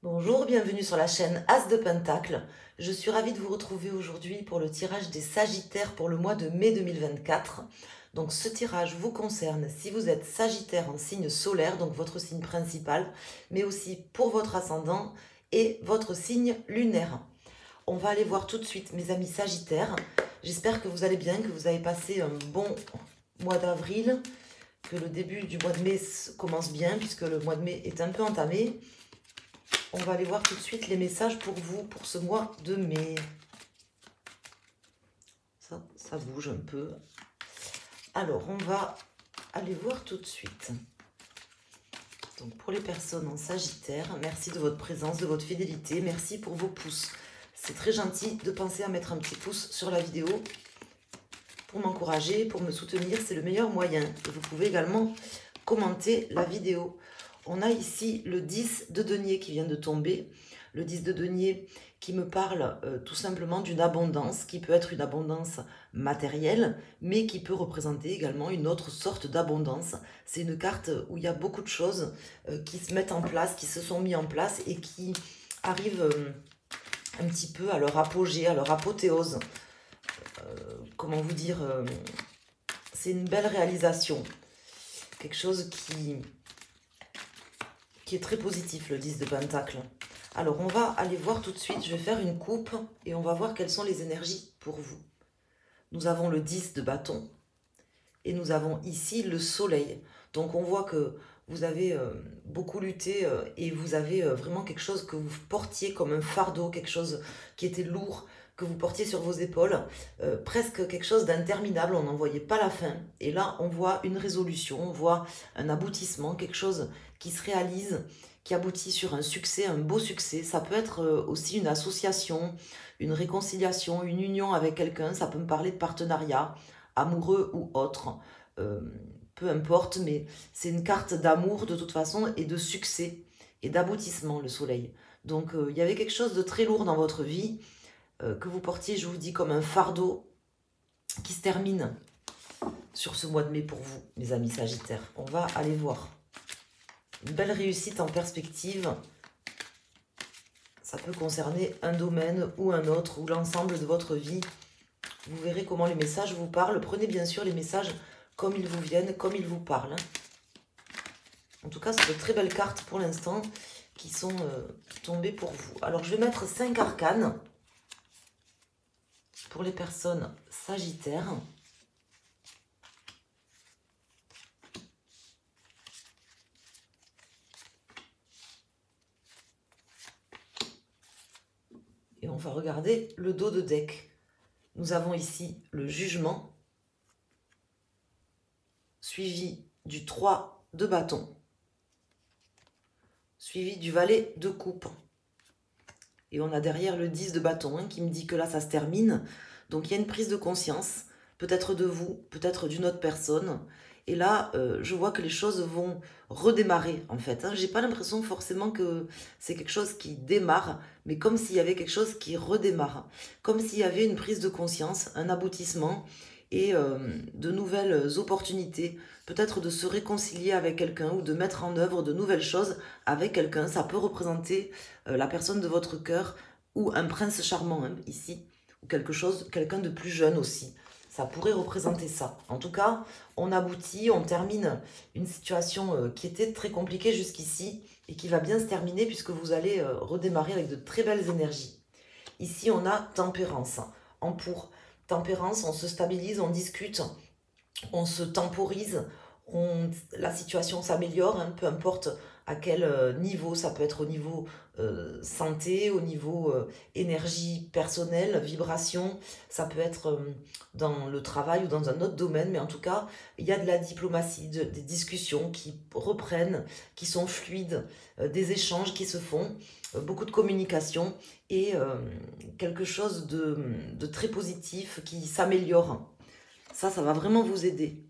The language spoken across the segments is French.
Bonjour, bienvenue sur la chaîne As de Pentacle. Je suis ravie de vous retrouver aujourd'hui pour le tirage des Sagittaires pour le mois de mai 2024. Donc ce tirage vous concerne si vous êtes Sagittaire en signe solaire, donc votre signe principal, mais aussi pour votre ascendant et votre signe lunaire. On va aller voir tout de suite mes amis Sagittaires. J'espère que vous allez bien, que vous avez passé un bon mois d'avril, que le début du mois de mai commence bien puisque le mois de mai est un peu entamé. On va aller voir tout de suite les messages pour vous, pour ce mois de mai. Ça bouge un peu. Alors, on va aller voir tout de suite. Donc, pour les personnes en Sagittaire, merci de votre présence, de votre fidélité. Merci pour vos pouces. C'est très gentil de penser à mettre un petit pouce sur la vidéo pour m'encourager, pour me soutenir. C'est le meilleur moyen. Et vous pouvez également commenter la vidéo. On a ici le 10 de denier qui vient de tomber. Le 10 de denier qui me parle tout simplement d'une abondance, qui peut être une abondance matérielle, mais qui peut représenter également une autre sorte d'abondance. C'est une carte où il y a beaucoup de choses qui se mettent en place, qui se sont mis en place et qui arrivent un petit peu à leur apogée, à leur apothéose. Comment vous dire, c'est une belle réalisation. Quelque chose qui est très positif, le 10 de Pentacle. Alors, on va aller voir tout de suite. Je vais faire une coupe et on va voir quelles sont les énergies pour vous. Nous avons le 10 de bâton et nous avons ici le soleil. Donc, on voit que vous avez beaucoup lutté et vous avez vraiment quelque chose que vous portiez comme un fardeau, quelque chose qui était lourd, que vous portiez sur vos épaules, presque quelque chose d'interminable, on n'en voyait pas la fin. Et là, on voit une résolution, on voit un aboutissement, quelque chose qui se réalise, qui aboutit sur un succès, un beau succès. Ça peut être aussi une association, une réconciliation, une union avec quelqu'un. Ça peut me parler de partenariat, amoureux ou autre. Peu importe, mais c'est une carte d'amour de toute façon et de succès et d'aboutissement, le soleil. Donc, il y avait quelque chose de très lourd dans votre vie que vous portiez, je vous dis, comme un fardeau qui se termine sur ce mois de mai pour vous, mes amis Sagittaires. On va aller voir. Une belle réussite en perspective. Ça peut concerner un domaine ou un autre, ou l'ensemble de votre vie. Vous verrez comment les messages vous parlent. Prenez bien sûr les messages comme ils vous viennent, comme ils vous parlent. En tout cas, c'est de très belles cartes pour l'instant qui sont tombées pour vous. Alors, je vais mettre 5 arcanes pour les personnes Sagittaires. Et on va regarder le dos de deck. Nous avons ici le jugement, suivi du 3 de bâton, suivi du valet de coupe. Et on a derrière le 10 de bâton qui me dit que là, ça se termine. Donc, il y a une prise de conscience, peut-être de vous, peut-être d'une autre personne. Et là, je vois que les choses vont redémarrer, en fait. Je n'ai pas l'impression forcément que c'est quelque chose qui démarre, mais comme s'il y avait quelque chose qui redémarre. Comme s'il y avait une prise de conscience, un aboutissement et de nouvelles opportunités. Peut-être de se réconcilier avec quelqu'un ou de mettre en œuvre de nouvelles choses avec quelqu'un. Ça peut représenter la personne de votre cœur ou un prince charmant ici. Ou quelqu'un de plus jeune aussi. Ça pourrait représenter ça. En tout cas, on aboutit, on termine une situation qui était très compliquée jusqu'ici et qui va bien se terminer puisque vous allez redémarrer avec de très belles énergies. Ici, on a tempérance. En pour tempérance, on se stabilise, on discute, on se temporise, la situation s'améliore, peu importe à quel niveau, ça peut être au niveau santé, au niveau énergie personnelle, vibration, ça peut être dans le travail ou dans un autre domaine, mais en tout cas, il y a de la diplomatie, des discussions qui reprennent, qui sont fluides, des échanges qui se font, beaucoup de communication et quelque chose de très positif qui s'améliore. Ça va vraiment vous aider.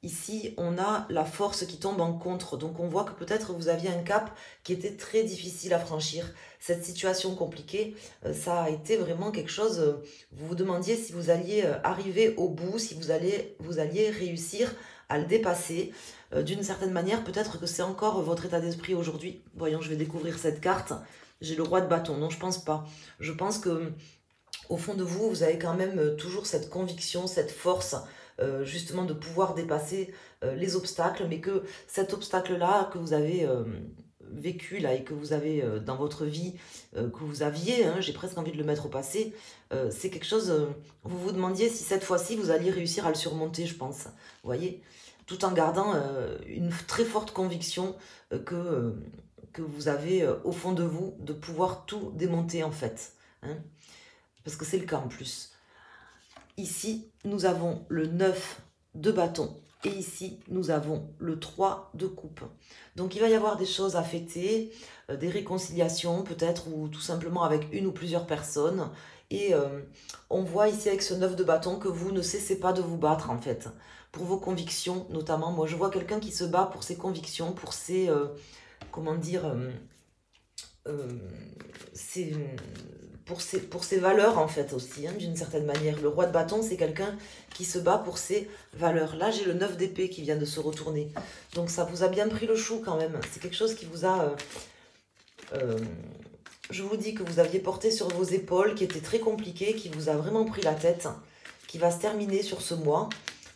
Ici, on a la force qui tombe en contre. Donc, on voit que peut-être vous aviez un cap qui était très difficile à franchir. Cette situation compliquée, ça a été vraiment quelque chose... vous vous demandiez si vous alliez arriver au bout, si vous alliez réussir à le dépasser. d'une certaine manière, peut-être que c'est encore votre état d'esprit aujourd'hui. Voyons, je vais découvrir cette carte. J'ai le roi de bâton. Non, je pense pas. Je pense que au fond de vous, vous avez quand même toujours cette conviction, cette force, justement de pouvoir dépasser les obstacles, mais que cet obstacle-là que vous avez vécu là et que vous avez dans votre vie, que vous aviez, hein, j'ai presque envie de le mettre au passé, c'est quelque chose, vous vous demandiez si cette fois-ci vous alliez réussir à le surmonter, je pense, vous voyez, tout en gardant une très forte conviction que vous avez au fond de vous de pouvoir tout démonter en fait, hein, parce que c'est le cas en plus. Ici, nous avons le 9 de bâton. Et ici, nous avons le 3 de coupe. Donc, il va y avoir des choses à fêter, des réconciliations peut-être, ou tout simplement avec une ou plusieurs personnes. Et on voit ici avec ce 9 de bâton que vous ne cessez pas de vous battre en fait. Pour vos convictions notamment. Moi, je vois quelqu'un qui se bat pour ses convictions, pour ses... comment dire pour ses valeurs en fait aussi, hein, d'une certaine manière. Le roi de bâton, c'est quelqu'un qui se bat pour ses valeurs. Là, j'ai le 9 d'épée qui vient de se retourner. Donc ça vous a bien pris le chou quand même. C'est quelque chose qui vous a... je vous dis que vous aviez porté sur vos épaules, qui était très compliqué, qui vous a vraiment pris la tête, qui va se terminer sur ce mois.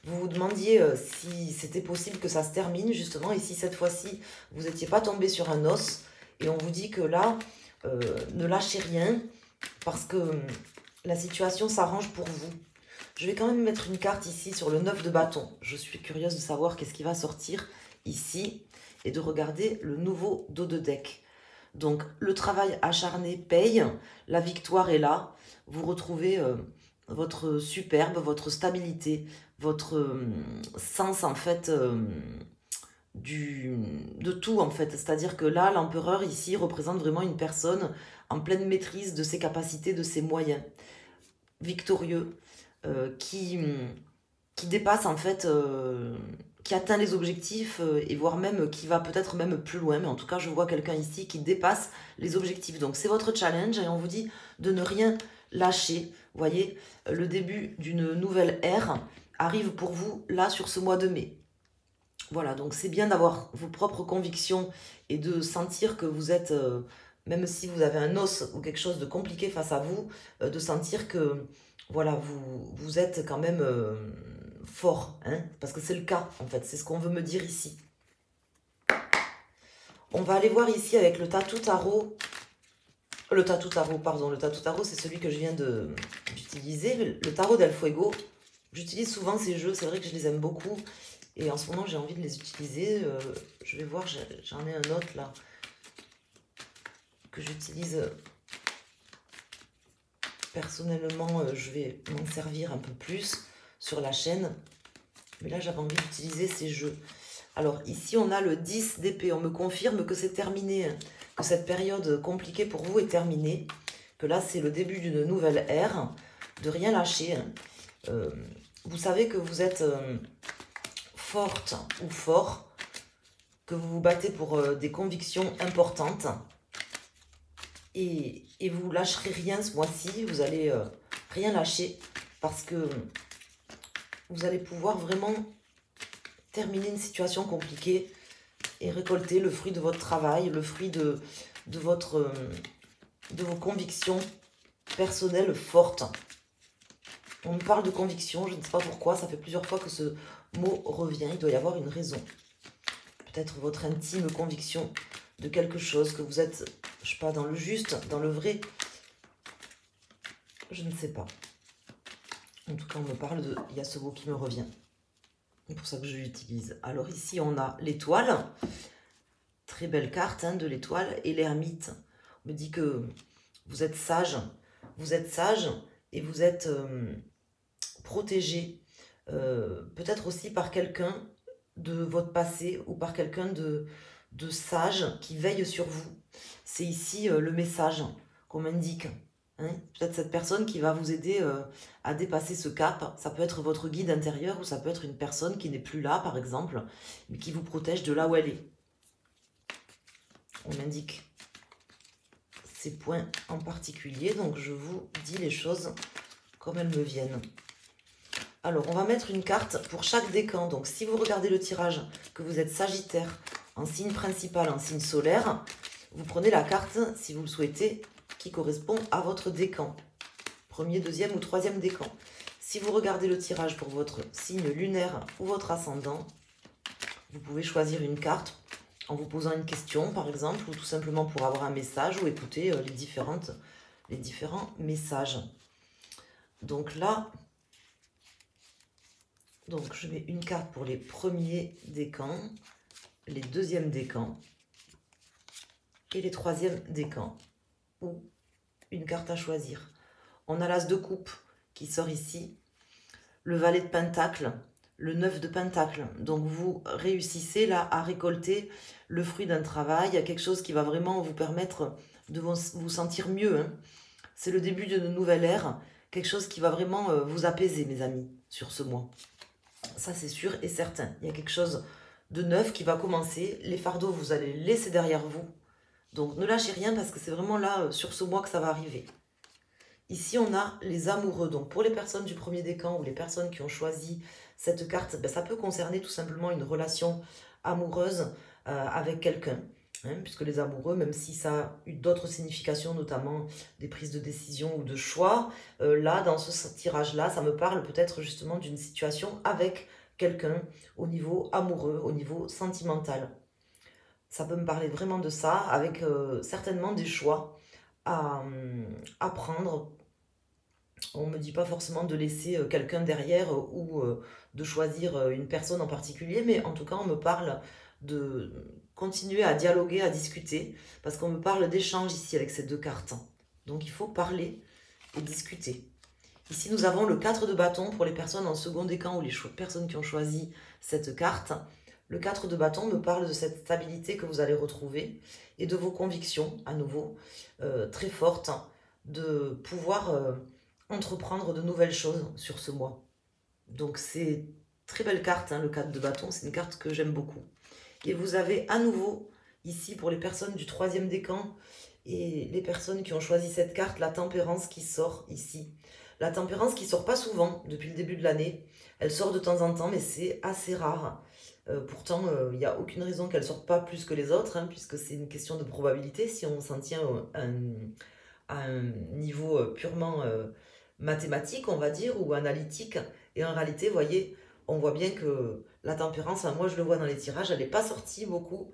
Vous vous demandiez si c'était possible que ça se termine justement, et si cette fois-ci, vous n'étiez pas tombé sur un os. Et on vous dit que là, ne lâchez rien, parce que la situation s'arrange pour vous. Je vais quand même mettre une carte ici sur le 9 de bâton. Je suis curieuse de savoir qu'est-ce qui va sortir ici, et de regarder le nouveau dos de deck. Donc, le travail acharné paye, la victoire est là. Vous retrouvez votre superbe, votre stabilité, votre sens en fait... de tout en fait, c'est-à-dire que là l'empereur ici représente vraiment une personne en pleine maîtrise de ses capacités, de ses moyens, victorieux, qui dépasse en fait, qui atteint les objectifs et voire même qui va peut-être même plus loin, mais en tout cas je vois quelqu'un ici qui dépasse les objectifs. Donc c'est votre challenge et on vous dit de ne rien lâcher. Vous voyez, le début d'une nouvelle ère arrive pour vous là sur ce mois de mai. Voilà, donc c'est bien d'avoir vos propres convictions et de sentir que vous êtes, même si vous avez un os ou quelque chose de compliqué face à vous, de sentir que voilà, vous êtes quand même fort, hein, parce que c'est le cas en fait, c'est ce qu'on veut me dire ici. On va aller voir ici avec le tatou tarot. Le tatou tarot, pardon, le tatou tarot, c'est celui que je viens d'utiliser, le tarot del fuego. J'utilise souvent ces jeux, c'est vrai que je les aime beaucoup. Et en ce moment, j'ai envie de les utiliser. Je vais voir, j'en ai un autre là, que j'utilise personnellement. Je vais m'en servir un peu plus sur la chaîne. Mais là, j'avais envie d'utiliser ces jeux. Alors, ici, on a le 10 d'épée. On me confirme que c'est terminé, hein, que cette période compliquée pour vous est terminée. Que là, c'est le début d'une nouvelle ère. De rien lâcher. Hein. Vous savez que vous êtes... forte ou fort, que vous vous battez pour des convictions importantes et vous lâcherez rien ce mois-ci, vous allez rien lâcher parce que vous allez pouvoir vraiment terminer une situation compliquée et récolter le fruit de votre travail, le fruit de vos convictions personnelles fortes. On me parle de conviction, je ne sais pas pourquoi, ça fait plusieurs fois que ce mot revient, il doit y avoir une raison. Peut-être votre intime conviction de quelque chose, que vous êtes, je sais pas, dans le juste, dans le vrai. Je ne sais pas. En tout cas, on me parle de... Il y a ce mot qui me revient. C'est pour ça que je l'utilise. Alors ici, on a l'étoile. Très belle carte hein, de l'étoile. Et l'ermite. On me dit que vous êtes sage. Vous êtes sage et vous êtes protégé. Peut-être aussi par quelqu'un de votre passé ou par quelqu'un de sage qui veille sur vous. C'est ici le message qu'on m'indique. Hein, peut-être cette personne qui va vous aider à dépasser ce cap. Ça peut être votre guide intérieur ou ça peut être une personne qui n'est plus là, par exemple, mais qui vous protège de là où elle est. On m'indique ces points en particulier, donc je vous dis les choses comme elles me viennent. Alors, on va mettre une carte pour chaque décan. Donc, si vous regardez le tirage, que vous êtes Sagittaire, en signe principal, en signe solaire, vous prenez la carte, si vous le souhaitez, qui correspond à votre décan. Premier, deuxième ou troisième décan. Si vous regardez le tirage pour votre signe lunaire ou votre ascendant, vous pouvez choisir une carte en vous posant une question, par exemple, ou tout simplement pour avoir un message ou écouter les différents messages. Donc là, je mets une carte pour les premiers décans, les deuxièmes décans et les troisièmes décans, ou une carte à choisir. On a l'as de coupe qui sort ici, le valet de pentacle, le 9 de pentacle. Donc vous réussissez là à récolter le fruit d'un travail, quelque chose qui va vraiment vous permettre de vous sentir mieux. Hein. C'est le début d'une nouvelle ère, quelque chose qui va vraiment vous apaiser, mes amis, sur ce mois. Ça, c'est sûr et certain. Il y a quelque chose de neuf qui va commencer. Les fardeaux, vous allez les laisser derrière vous. Donc, ne lâchez rien parce que c'est vraiment là, sur ce mois, que ça va arriver. Ici, on a les amoureux. Donc, pour les personnes du premier décan ou les personnes qui ont choisi cette carte, ben, ça peut concerner tout simplement une relation amoureuse avec quelqu'un. Hein, puisque les amoureux, même si ça a eu d'autres significations, notamment des prises de décision ou de choix, là, dans ce tirage-là, ça me parle peut-être justement d'une situation avec quelqu'un au niveau amoureux, au niveau sentimental. Ça peut me parler vraiment de ça, avec certainement des choix à prendre. On ne me dit pas forcément de laisser quelqu'un derrière ou de choisir une personne en particulier, mais en tout cas, on me parle de continuer à dialoguer, à discuter, parce qu'on me parle d'échange ici avec ces deux cartes. Donc, il faut parler et discuter. Ici, nous avons le 4 de bâton pour les personnes en second décan ou les personnes qui ont choisi cette carte. Le 4 de bâton me parle de cette stabilité que vous allez retrouver et de vos convictions, à nouveau, très fortes, de pouvoir entreprendre de nouvelles choses sur ce mois. Donc, c'est très belle carte, hein, le 4 de bâton. C'est une carte que j'aime beaucoup. Et vous avez à nouveau, ici, pour les personnes du troisième décan et les personnes qui ont choisi cette carte, la tempérance qui sort ici. La tempérance qui sort pas souvent depuis le début de l'année. Elle sort de temps en temps, mais c'est assez rare. Pourtant, il n'y a aucune raison qu'elle ne sorte pas plus que les autres, hein, puisque c'est une question de probabilité. Si on s'en tient à un niveau purement mathématique, on va dire, ou analytique. Et en réalité, vous voyez, on voit bien que la tempérance, moi je le vois dans les tirages, elle n'est pas sortie beaucoup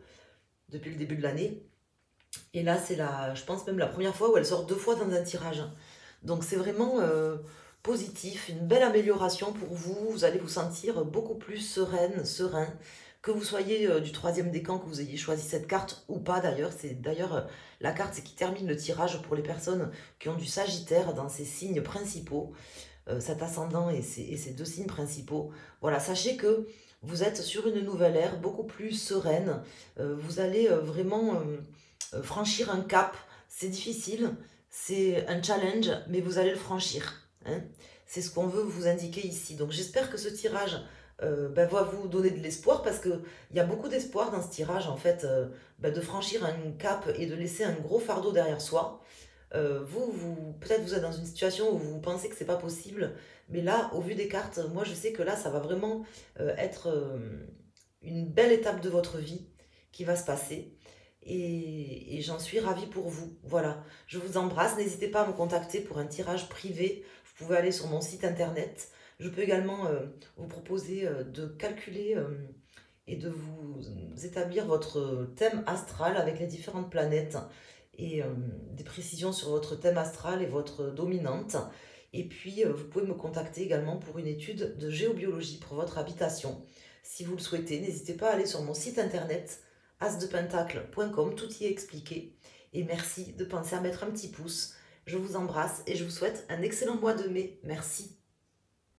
depuis le début de l'année. Et là, c'est je pense même la première fois où elle sort 2 fois dans un tirage. Donc c'est vraiment positif, une belle amélioration pour vous. Vous allez vous sentir beaucoup plus sereine, serein. Que vous soyez du troisième décan, que vous ayez choisi cette carte ou pas d'ailleurs. C'est d'ailleurs la carte qui termine le tirage pour les personnes qui ont du Sagittaire dans ses signes principaux. Cet ascendant et ces 2 signes principaux. Voilà, sachez que vous êtes sur une nouvelle ère beaucoup plus sereine. Vous allez vraiment franchir un cap. C'est difficile, c'est un challenge, mais vous allez le franchir. Hein. C'est ce qu'on veut vous indiquer ici. Donc j'espère que ce tirage va vous donner de l'espoir, parce qu'il y a beaucoup d'espoir dans ce tirage, en fait, de franchir un cap et de laisser un gros fardeau derrière soi. Peut-être vous êtes dans une situation où vous pensez que c'est pas possible, mais là, au vu des cartes, moi je sais que là, ça va vraiment être une belle étape de votre vie qui va se passer. Et j'en suis ravie pour vous. Voilà, je vous embrasse. N'hésitez pas à me contacter pour un tirage privé. Vous pouvez aller sur mon site internet. Je peux également vous proposer de calculer et de vous établir votre thème astral avec les différentes planètes et des précisions sur votre thème astral et votre dominante. Et puis, vous pouvez me contacter également pour une étude de géobiologie pour votre habitation. Si vous le souhaitez, n'hésitez pas à aller sur mon site internet asdepentacle.com, tout y est expliqué. Et merci de penser à mettre un petit pouce. Je vous embrasse et je vous souhaite un excellent mois de mai. Merci.